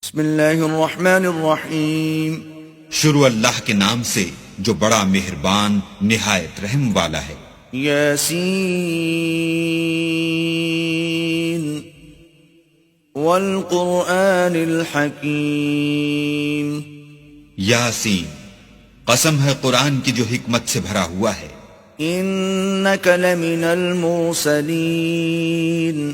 بسم اللہ الرحمن الرحیم شروع اللہ کے نام سے جو بڑا مہربان نہایت رحم والا ہے۔ یاسین والقرآن الحکیم یاسین، قسم ہے قرآن کی جو حکمت سے بھرا ہوا ہے۔ انک لمن المرسلین،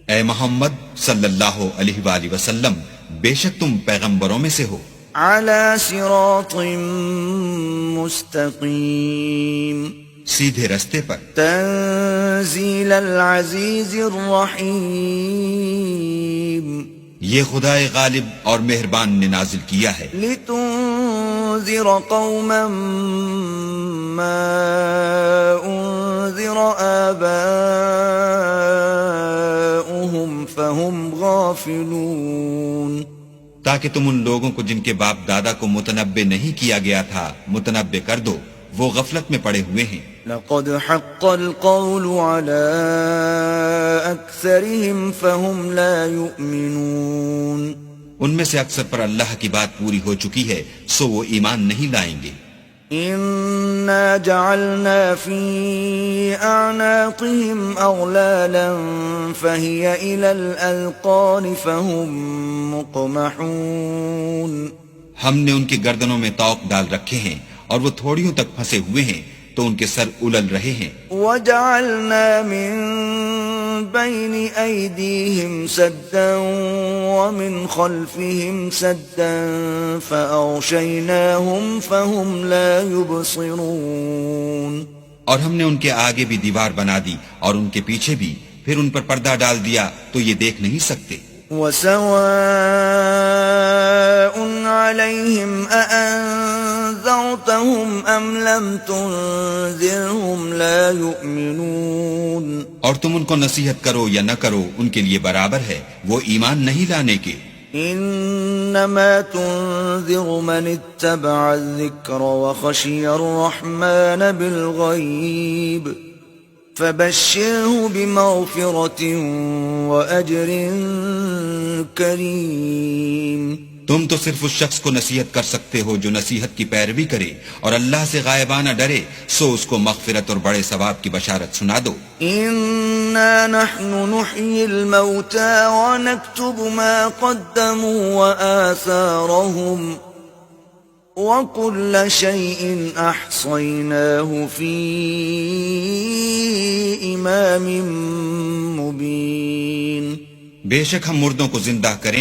اے محمد صلی اللہ علیہ وآلہ وسلم، بے شک تم پیغمبروں میں سے ہو۔ علی صراط مستقیم، سیدھے رستے پر۔ تنزیل العزیز الرحیم، یہ خدائے غالب اور مہربان نے نازل کیا ہے۔ لتنذر قوما ما انذر آباؤهم فهم غافلون، تاکہ تم ان لوگوں کو جن کے باپ دادا کو متنبع نہیں کیا گیا تھا متنبع کر دو، وہ غفلت میں پڑے ہوئے ہیں۔ لقد حق القول على أكثرهم فهم لا يؤمنون، ان میں سے اکثر پر اللہ کی بات پوری ہو چکی ہے، سو وہ ایمان نہیں لائیں گے۔ إنا جعلنا في أعناقهم أغلالا فهي إلى الأذقان فهم مقمحون، ہم نے ان کی گردنوں میں طوق ڈال رکھے ہیں اور وہ تھوڑیوں تک پھنسے ہوئے ہیں تو ان کے سر الل رہے ہیں۔ وجعلنا من بين أيديهم سدا ومن خلفهم سدا فأغشيناهم فهم لا يبصرون، اور ہم نے ان کے آگے بھی دیوار بنا دی اور ان کے پیچھے بھی، پھر ان پر پردہ ڈال دیا تو یہ دیکھ نہیں سکتے۔ وسواء عليهم أأنذرتهم أم لم تنذرهم لا يؤمنون، اور تم ان کو نصیحت کرو یا نہ کرو ان کے لیے برابر ہے، وہ ایمان نہیں لانے کے۔ انما تنذر من اتبع الذکر وخشی الرحمن بالغیب فبشره بمغفرة وأجر کریم۔ تم تو صرف اس شخص کو نصیحت کر سکتے ہو جو نصیحت کی پیروی کرے اور اللہ سے غائبانہ ڈرے، سو اس کو مغفرت اور بڑے ثواب کی بشارت سنا دو۔ انا نحن نحيي الموتى ونكتب ما قدموا وآثارهم وكل شيء احصيناه في امام مبين۔ بے شک ہم مردوں کو زندہ کریں